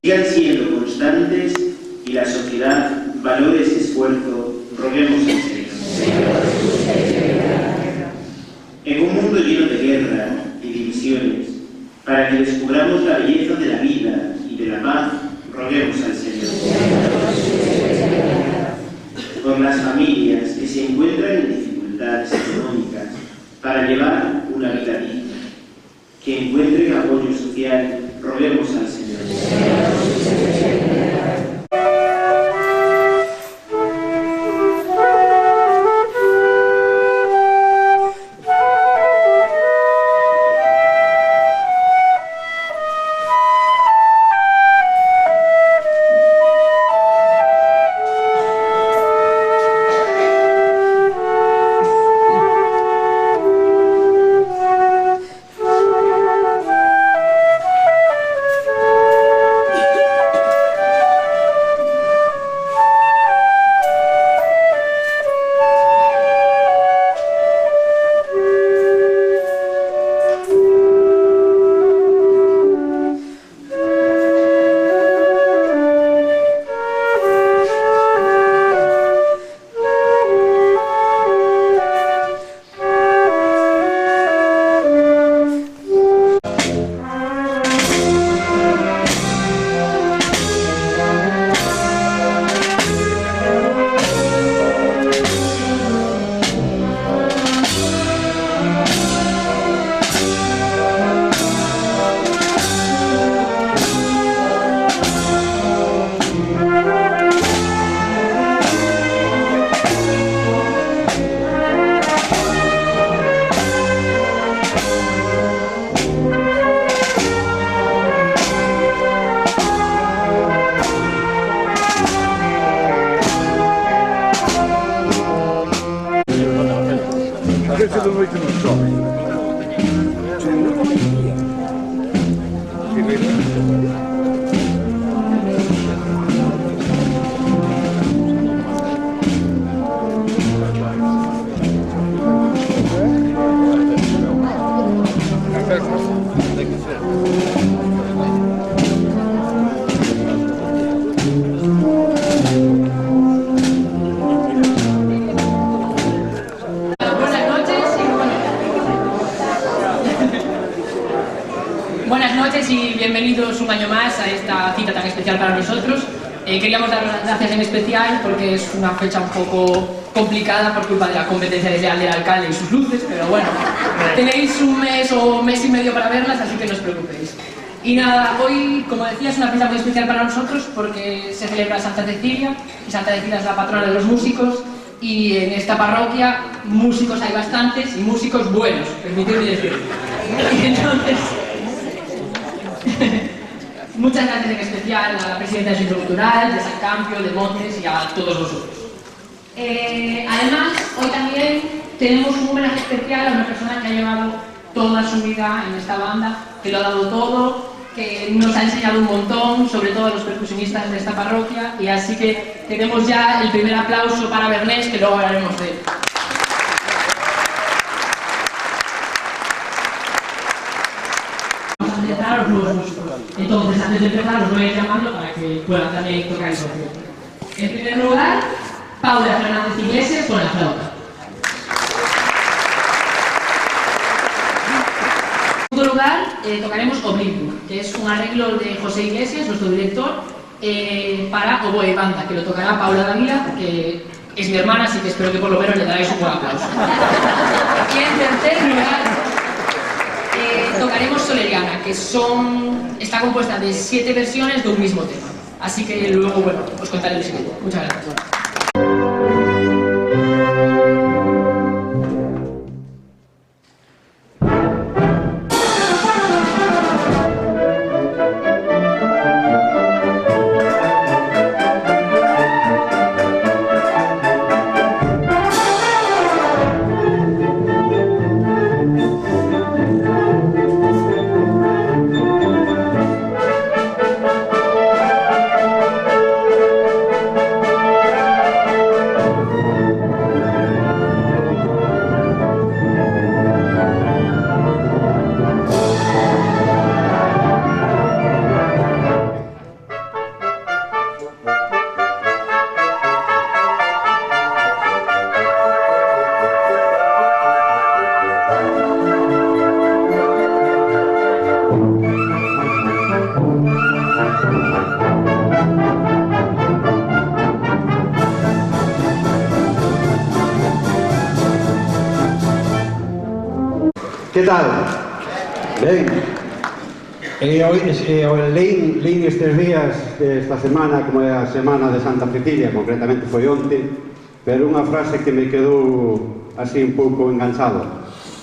Sigan siendo constantes y la sociedad valore ese esfuerzo, roguemos al Señor. En un mundo lleno de guerra y divisiones, para que descubramos la belleza de la vida y de la paz, roguemos al Señor. Por las familias que se encuentran en dificultades económicas para llevar una vida digna, que encuentren apoyo social, roguemos al Señor. Buenas noches y bienvenidos un año más a esta cita tan especial para nosotros. Queríamos daros las gracias en especial porque es una fecha un poco complicada por culpa de la competencia desleal del alcalde y sus luces, pero bueno, tenéis un mes o mes y medio para verlas, así que no os preocupéis. Y nada, hoy, como decía, es una fecha muy especial para nosotros porque se celebra Santa Cecilia, y Santa Cecilia es la patrona de los músicos, y en esta parroquia músicos hay bastantes y músicos buenos, permitidme decirlo. Y entonces, muchas gracias en especial a la presidenta del Centro Cultural, de San Campio, de Montes y a todos vosotros. Además, hoy también tenemos un homenaje especial a una persona que ha llevado toda su vida en esta banda, que lo ha dado todo, que nos ha enseñado un montón, sobre todo a los percusionistas de esta parroquia, y así que tenemos ya el primer aplauso para Bernés, que luego hablaremos de él. Vamos a empezar los nuevos músicos. Entonces, antes de empezar, os voy a ir llamando para que puedan también tocar el concierto. En primer lugar, Paula Fernández Iglesias con la flauta. En segundo lugar, tocaremos Oblivion, que es un arreglo de José Iglesias, nuestro director, para oboe y banda, que lo tocará Paula Dávila, que es mi hermana, así que espero que por lo menos le daréis un buen aplauso. Y en tercer lugar, tocaremos Soleriana, que está compuesta de 7 versiones de un mismo tema. Así que luego, bueno, os contaré el siguiente. Muchas gracias. Que tal? Ben. Leín estes días esta semana, como é a semana de Santa Cecilia, concretamente foi onte, pero unha frase que me quedou así un pouco enganchado.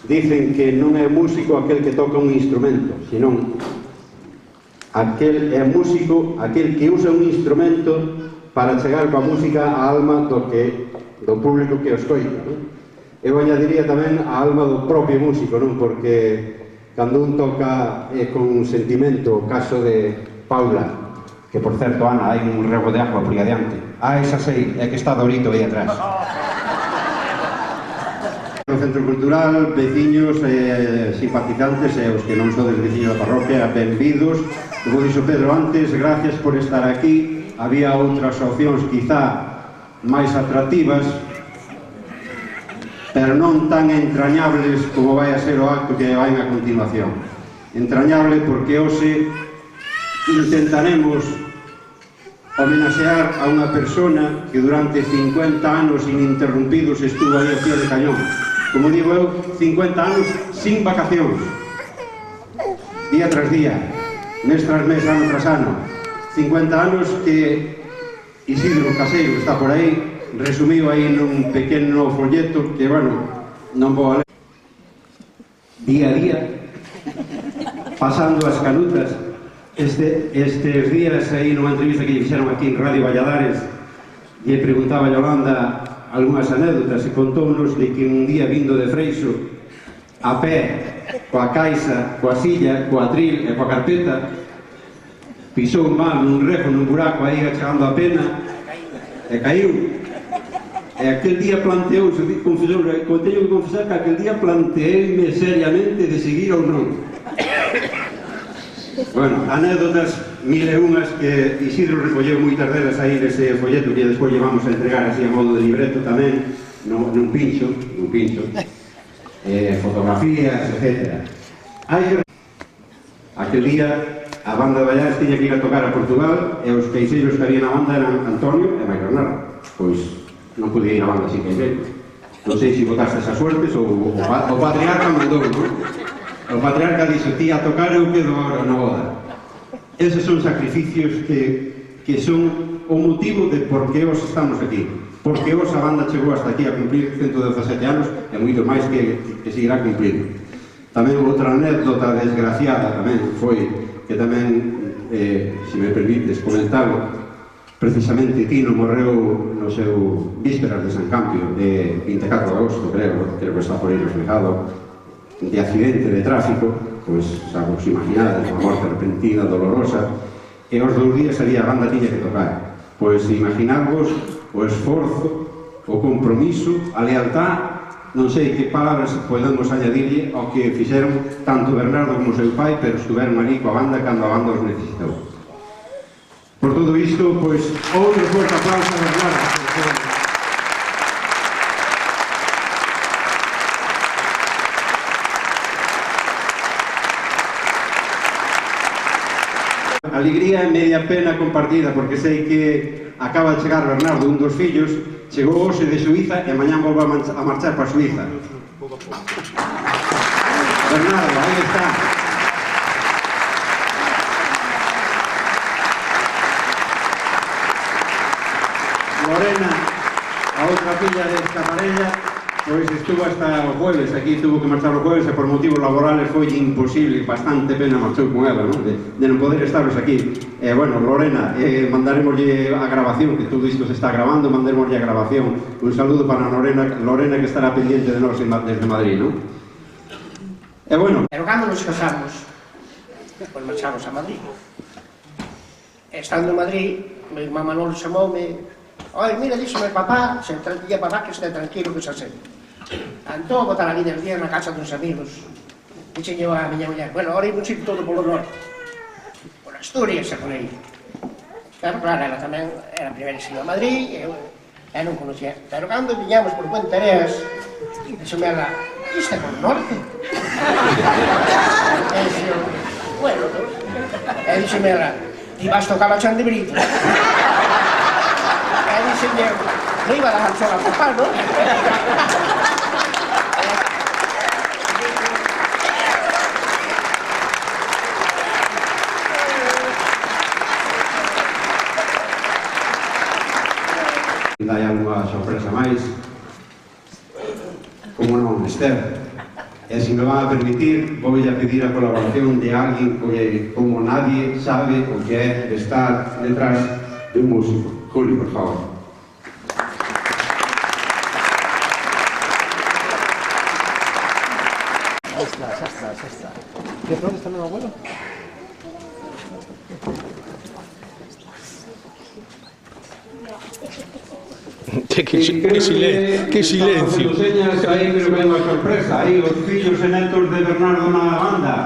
Dicen que non é músico aquel que toca un instrumento, senón aquel é músico aquel que usa un instrumento para chegar coa música á alma do público que o escoita, non? Eu añadiría tamén a alma do propio músico, non? Porque cando un toca con un sentimento, o caso de Paula, que por certo, Ana, hai un rego de agua por aí adiante. Esa sei, é que está Dorito aí atrás. No Centro Cultural, veciños, simpatizantes e os que non sodes veciños da parroquia, benvidos. Como dixo Pedro antes, gracias por estar aquí. Había outras opcións quizá máis atractivas, pero non tan entrañables como vai a ser o acto que vai a continuación. Entrañable porque hoxe intentaremos homenaxear a unha persona que durante 50 anos ininterrumpidos estuvo aí ao pie de cañón. Como digo eu, 50 anos sin vacacións, día tras día, mes tras mes, ano tras ano. 50 anos que Isidro Caseiro, que está por aí, resumiu aí nun pequeno folleto que, bueno, non vou a ler. Día a día, pasando as canutas. Estes días aí nunha entrevista que lle fixeron aquí en Radio Valladares, lle preguntaba a Yolanda algunhas anécdotas e contóunos de que un día vindo de Freixo, a pé, coa caixa, coa silla, coa atril e coa carpeta, pisou mal nun rego, nun buraco aí chegando a pena e caiu. E aquel día planteouse, teño que confesar que aquel día planteeime seriamente de seguir ou non. Bueno, anécdotas mil e unhas que Isidro recolleu moitas delas aí nese folleto que despois llevamos a entregar así a modo de libreto tamén, nun pincho, fotografías, etc. Aquel día a banda de Vallares tiña que ir a tocar a Portugal e os queixeiros que había na banda eran Antonio e Mike Bernardo. Pois non podía ir a banda sin queixeiros. Non sei se botaste esas suertes ou o patriarca mandou, non? O patriarca dixo, ti a tocar eu quedo agora na boda. Eses son sacrificios que son o motivo de por que hoxe estamos aquí. Porque hoxe a banda chegou hasta aquí a cumplir 117 anos e moito máis que seguirá cumplindo. Tamén outra anécdota desgraciada tamén foi que tamén, se me permites comentarlo, precisamente Tino morreu no seu vísperas de San Campio de 24 de agosto, creo que está por aí reflejado, de accidente de tráfico, pois, xa vos imaginades, unha morte repentina, dolorosa, e os 2 días había a banda tiña que tocar. Pois imaginarvos o esforzo, o compromiso, a lealtad, non sei que palabras podemos añadirlle ao que fixeron tanto Bernardo como o seu pai, pero estuveron ali coa banda cando a banda os necesitou. Por todo isto, pois, outro forte aplauso a Bernardo. Alegría e media pena compartida, porque sei que acaba de chegar Bernardo, un dos fillos, chegou hoxe de Suiza e mañán volve a marchar para Suiza. Bernardo, aí está. Lorena, a outra filla desta parella, pois estuvo hasta o jueves, aquí tuvo que marchar o jueves e por motivos laborales foi imposible, bastante pena marchou con ela, ¿no? de non poder estaros aquí. Bueno, Lorena, mandaremoslle a grabación, que todo isto se está grabando, mandaremoslle a grabación. Un saludo para Lorena que estará pendiente de nós desde Madrid, ¿no? Bueno. Pero cando nos casamos, pois marchamos a Madrid. Estando en Madrid, mi irmán Manolo chamoume: "Oi, mira, díxome papá, se tranquila papá que este tranquilo que xa sei. Antón botar ali 10 días na casa dos amigos." Dixen eu a miña muller: "Bueno, ahora imos ir todo polo norte, por Asturias e por aí." Claro, ela tamén era a primeira que se iba a Madrid, e eu non conocía. Pero cando viñamos por Puente Areas, dixeme ela: "Isto é por norte?" E dixo: "Bueno, pues." E dixeme ela: "Ti vas tocar a Chan de Brito." Señor, no iba a dejar sola a papá, ¿no? Hai alguna sorpresa máis, como non, Esther. E se me van a permitir, vou a pedir a colaboración de alguén que, como nadie, sabe o que é estar detrás de un músico. Julio, por favor. Ya está. ¿Dónde está mi abuelo? Qué silencio. Señas, aí creo que hai unha sorpresa. Aí os fillos e netos de Bernardo na banda.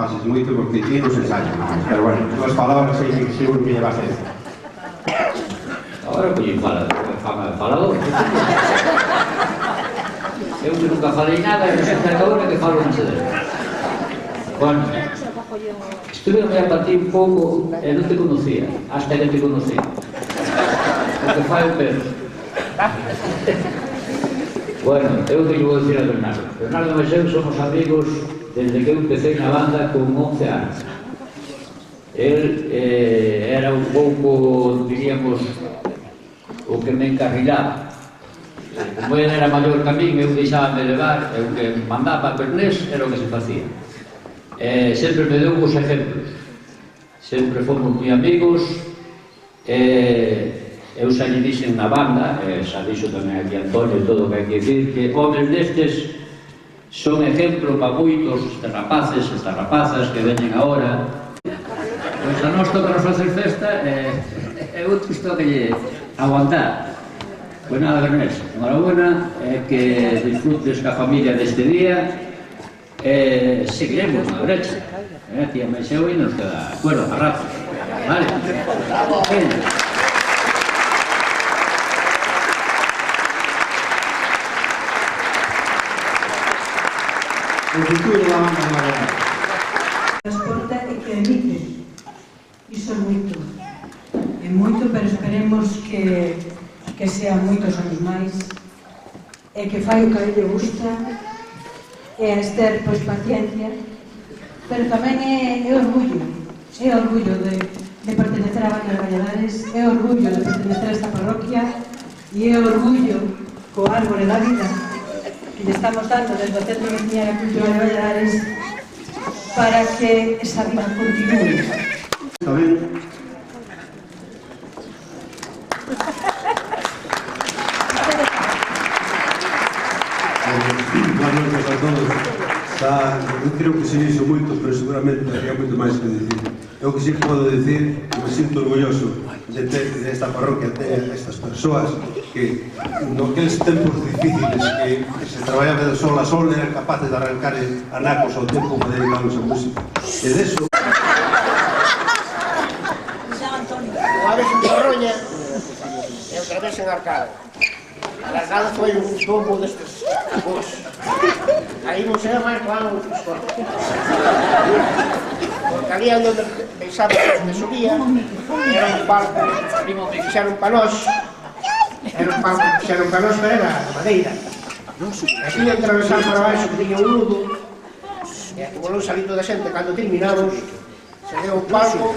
pases moito porque ti non se ensaya máis, pero bueno, as palabras aí que seguro que lle va a ser. Agora que lle fala, fama de falador. Eu que nunca falei nada e resulta que agora que falo non se debe. Bueno, estuve a partir un pouco e non te conocía, hasta que te conocí. O que fai o Pedro. Bueno, eu que lle vou dicir a Bernardo. Bernardo e eu somos amigos desde que eu empecé na banda con 11 anos. El era un pouco, diríamos, o que me encarrilaba. Como ele era maior que a min, eu deixábame levar, eu que mandaba Bernés era o que se facía. Sempre me deu os exemplos. Sempre fomos moi amigos. Eu xa lle dixen na banda, xa dixo tamén aquí Antonio todo o que hai que dicir, que homes destes son exemplo para moitos rapaces, estas rapazas que veñen agora. Pois a nós toca nos facer festa e outros toca aguantar. Pois nada, Bernés, enhorabuena, que disfrutes ca familia deste día e seguiremos na brecha. Tía Meixeu e nos queda acuerdo para rato. Vale? O futuro da banda de Baleares. Transporta e que emite. Iso é moito, pero esperemos que sean moitos anos máis e que fai o que a lle gusta e a Esther, pois, paciencia, pero tamén é orgullo de pertenecer a Banda de Valladares, é orgullo de pertenecer a esta parroquia e é orgullo co árbore da vida que lle estamos dando desde o Centro Veciñal e Cultural de Valladares para que esa vida continúe. Tamén boas noites a todos. Eu creo que se dixo moito, pero seguramente había moito máis que dicir. Eu que sí podo dicir que me sinto orgulloso de ter esta parroquia, ter estas persoas que naqueles tempos difíciles que se traballaba de sol a sol eran capaces de arrancar anacos ao tempo para dedicarnos a música. E deso Unha vez en Torroña e outra vez en Arcado. Arcado foi un tombo destes bons. Aí non sei máis claro os cortes. Porque ali onde pensaba que subía era un palco que fixeron pa nós. Era un palco que fixeron pa nós, pero era de madeira. E tiña que atravesar para baixo que tiña un nudo. E como non salí toda a xente cando terminamos, se deu un palco.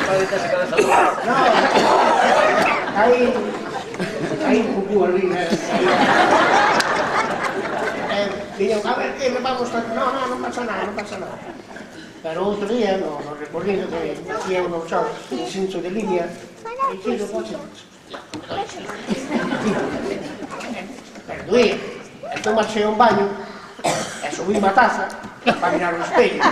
No, aí un cucú arriba. Diñan, a ver, que me vamos a... Non pasa nada. Pero outro día, no recorrido que hacía un show, un cincho de línea, e tiro o coche. Perdoía. Entón marchei a un baño, e subí unha taza para mirar o espello.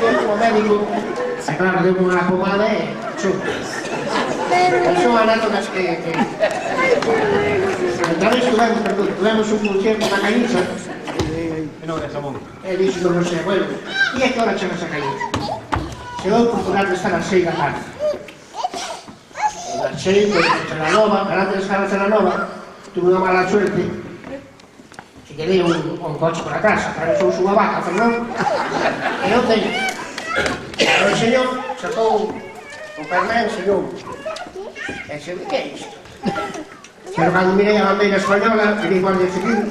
Como médico, claro, deu unha pomada e chupa. Son anécdotas que... Tamén tuvemos un concierto na Cañiza e dixo non sei, bueno, e a que hora chegas a Cañiza? Chegou por oportunidade de estar a 6 da tarde. Marchei, pois, a Celanova, pero antes de estar a Celanova, tuve unha mala suerte que lle dei un coche por atrás, atravesouse unha vaca, Fernando, e non teño. Pero o señor sacou un permén, enseñou. E dixo, que é isto? Pero cando mirei a bandeira española, mirei Guardia Civil.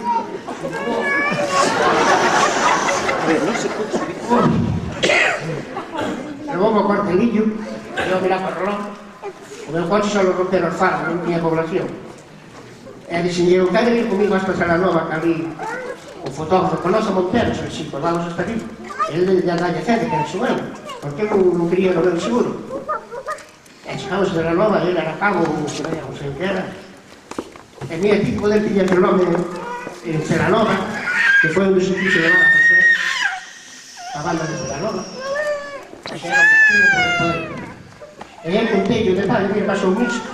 Levou-me ao cuartelillo, e eu mirar para o reloj. O meu coche só romperon os faros, non tiña población. E dixenlle, quero ir comigo hasta Celanova, que ali o fotógrafo conoce a Montero, e dixo, pues vamos hasta ali. Ele ya dalle fede, que era xubeu, porque non quería no meu seguro. E chegamos a Celanova, ele era cabo, non sei o que era. E mira, aquí poder tiña que nome en Celanova, que foi onde se fixo de Nova José, a banda de Celanova. E que era un destino por el poder. E eu contei o detalle, mira, pasou un misco.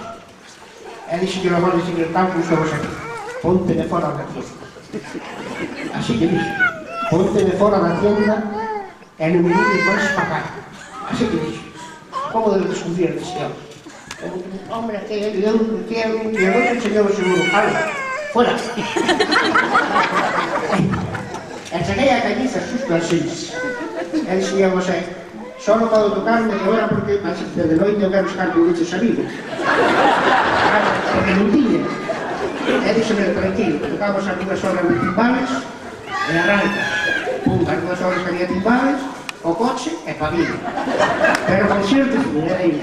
E dixo que lo mando seguir el campo, somos aquí. Pónteme fora da tienda. Así que dixo, pónteme fora da tienda e non me dices máis para cá. Así que dixo, como debe desconfiar deste homem? Hombre, que eu non enseñou o seguro, fuera. E cheguei a Cañiza xusto as 6. E dixo a José, só non podo tocarme que agora porque de noite eu quero buscar que dices amigo. Porque non tiña. E dixo-me, tranquilo, tocamos as 2 horas de timbales e arranca. Pum, as 2 horas que había timbales, o coche e pa vida. Pero con cierto, mira aí.